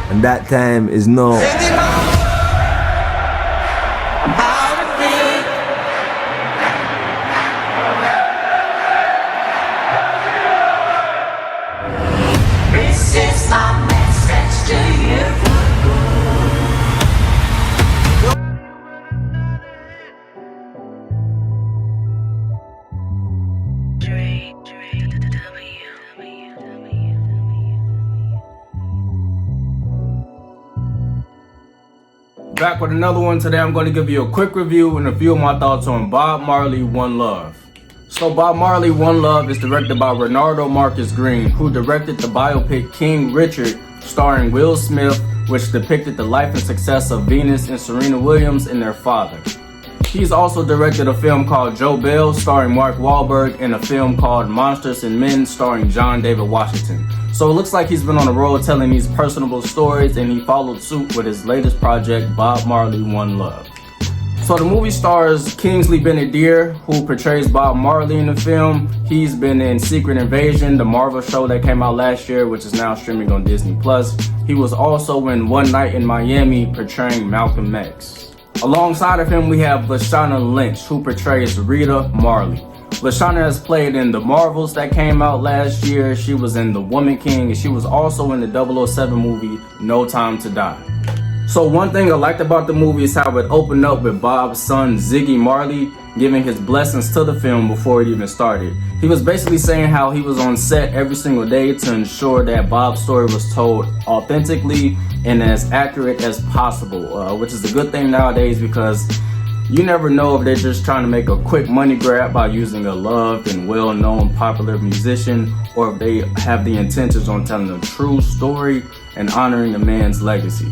and that time is now. This is my message to you. Back with another one. Today I'm going to give you a quick review and a few of my thoughts on Bob Marley, One Love. So Bob Marley, One Love is directed by Renardo Marcus Green, who directed the biopic King Richard, starring Will Smith, which depicted the life and success of Venus and Serena Williams and their father. He's also directed a film called Joe Bell, starring Mark Wahlberg, and a film called Monsters and Men, starring John David Washington. So it looks like he's been on the road telling these personable stories, and he followed suit with his latest project, Bob Marley, One Love. So the movie stars Kingsley Ben-Adir, who portrays Bob Marley in the film. He's been in Secret Invasion, the Marvel show that came out last year, which is now streaming on Disney+. He was also in One Night in Miami, portraying Malcolm X. Alongside of him, we have Lashana Lynch, who portrays Rita Marley. Lashana has played in the Marvels that came out last year. She was in The Woman King, and she was also in the 007 movie, No Time to Die. So one thing I liked about the movie is how it opened up with Bob's son, Ziggy Marley, giving his blessings to the film before it even started. He was basically saying how he was on set every single day to ensure that Bob's story was told authentically and as accurate as possible, which is a good thing nowadays because you never know if they're just trying to make a quick money grab by using a loved and well-known popular musician, or if they have the intentions on telling a true story and honoring the man's legacy.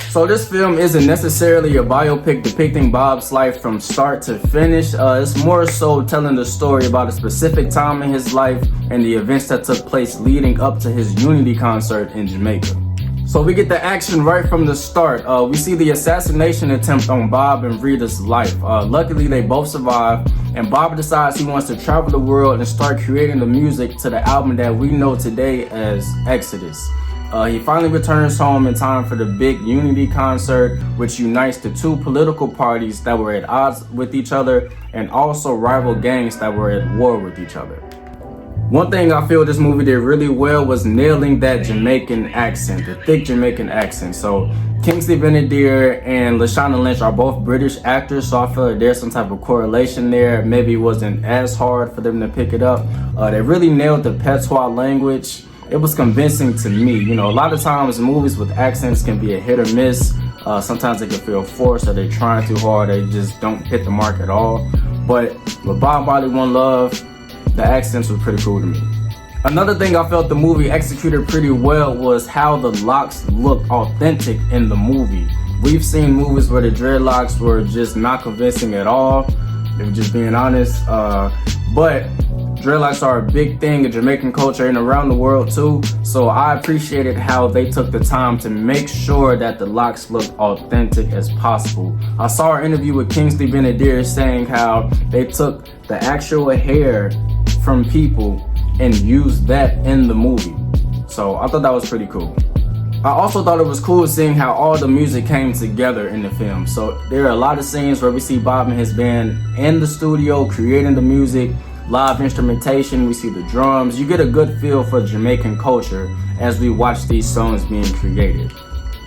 So this film isn't necessarily a biopic depicting Bob's life from start to finish. It's more so telling the story about a specific time in his life and the events that took place leading up to his Unity concert in Jamaica. So we get the action right from the start. We see the assassination attempt on Bob and Rita's life. Luckily, they both survive, and Bob decides he wants to travel the world and start creating the music to the album that we know today as Exodus. He finally returns home in time for the big Unity concert, which unites the two political parties that were at odds with each other and also rival gangs that were at war with each other. One thing I feel this movie did really well was nailing that Jamaican accent, the thick Jamaican accent. So Kingsley Ben-Adir and Lashana Lynch are both British actors, so I feel like there's some type of correlation there. Maybe it wasn't as hard for them to pick it up. They really nailed the patois language. It was convincing to me. You know, a lot of times movies with accents can be a hit or miss. Sometimes they can feel forced, or they're trying too hard, they just don't hit the mark at all. But with Bob Marley, One Love, the accents were pretty cool to me. Another thing I felt the movie executed pretty well was how the locks looked authentic in the movie. We've seen movies where the dreadlocks were just not convincing at all, if just being honest. But dreadlocks are a big thing in Jamaican culture and around the world too. So I appreciated how they took the time to make sure that the locks looked authentic as possible. I saw an interview with Kingsley Ben-Adir saying how they took the actual hair from people and used that in the movie. So I thought that was pretty cool. I also thought it was cool seeing how all the music came together in the film. So there are a lot of scenes where we see Bob and his band in the studio creating the music, live instrumentation, we see the drums. You get a good feel for Jamaican culture as we watch these songs being created.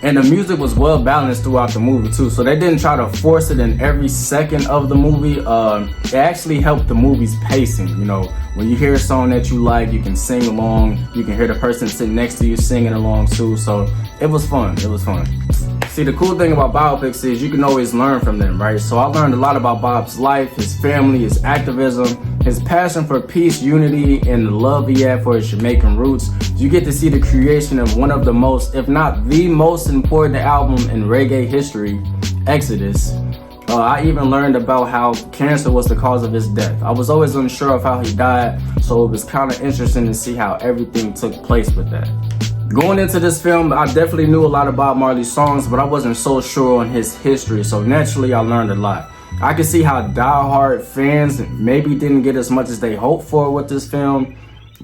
And the music was well balanced throughout the movie too, so they didn't try to force it in every second of the movie. It actually helped the movie's pacing. You know, when you hear a song that you like, you can sing along, you can hear the person sitting next to you singing along too, so it was fun, it was fun. See, the cool thing about biopics is you can always learn from them, right? So I learned a lot about Bob's life, his family, his activism, his passion for peace, unity, and the love he had for his Jamaican roots. You get to see the creation of one of the most, if not the most important album in reggae history, Exodus. I even learned about how cancer was the cause of his death. I was always unsure of how he died, so it was kind of interesting to see how everything took place with that. Going into this film, I definitely knew a lot of Bob Marley's songs, but I wasn't so sure on his history, so naturally I learned a lot. I could see how diehard fans maybe didn't get as much as they hoped for with this film,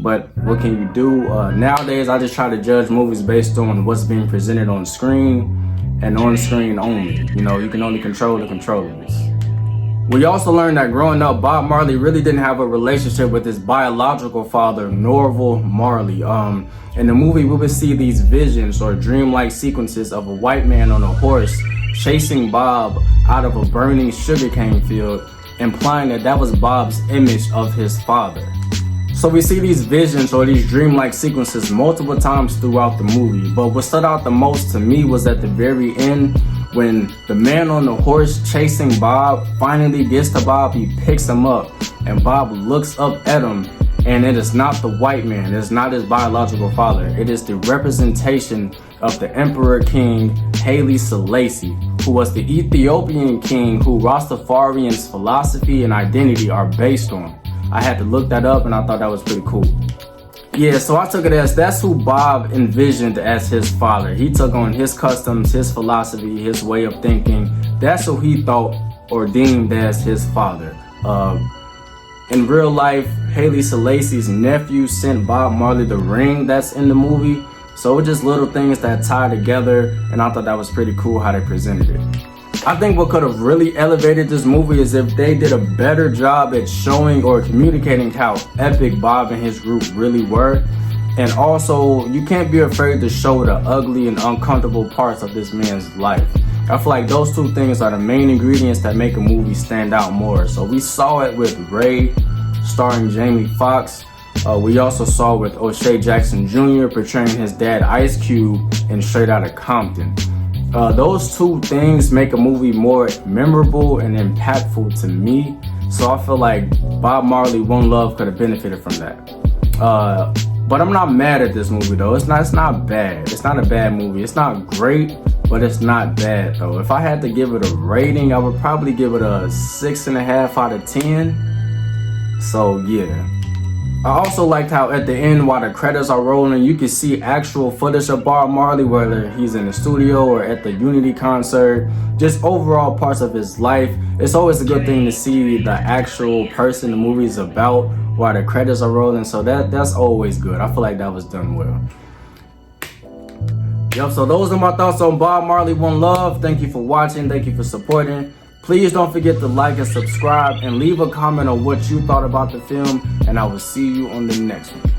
But what can you do? Nowadays, I just try to judge movies based on what's being presented on screen and on screen only. You know, you can only control the controllables. We also learned that growing up, Bob Marley really didn't have a relationship with his biological father, Norval Marley. In the movie, we would see these visions or dreamlike sequences of a white man on a horse chasing Bob out of a burning sugarcane field, implying that that was Bob's image of his father. So we see these visions or these dreamlike sequences multiple times throughout the movie, but what stood out the most to me was at the very end when the man on the horse chasing Bob finally gets to Bob. He picks him up and Bob looks up at him, and it is not the white man, it is not his biological father, it is the representation of the Emperor King Haile Selassie, who was the Ethiopian king who Rastafarian's philosophy and identity are based on. I had to look that up and I thought that was pretty cool. Yeah, so I took it as that's who Bob envisioned as his father. He took on his customs, his philosophy, his way of thinking. That's who he thought or deemed as his father. In real life, Haile Selassie's nephew sent Bob Marley the ring that's in the movie. So it's just little things that tie together, and I thought that was pretty cool how they presented it. I think what could have really elevated this movie is if they did a better job at showing or communicating how epic Bob and his group really were. And also, you can't be afraid to show the ugly and uncomfortable parts of this man's life. I feel like those two things are the main ingredients that make a movie stand out more. So we saw it with Ray, starring Jamie Foxx. We also saw with O'Shea Jackson Jr. portraying his dad Ice Cube in Straight Outta Compton. Those two things make a movie more memorable and impactful to me. So I feel like Bob Marley One Love could have benefited from that. But I'm not mad at this movie though. It's not bad. It's not a bad movie. It's not great, but it's not bad though. If I had to give it a rating, I would probably give it a 6.5 out of 10. So yeah. I also liked how at the end, while the credits are rolling, you can see actual footage of Bob Marley, whether he's in the studio or at the Unity concert, just overall parts of his life. It's always a good thing to see the actual person the movie is about while the credits are rolling, so that's always good. I feel like that was done well. Yep, so those are my thoughts on Bob Marley One Love. Thank you for watching, thank you for supporting. Please don't forget to like and subscribe and leave a comment on what you thought about the film, and I will see you on the next one.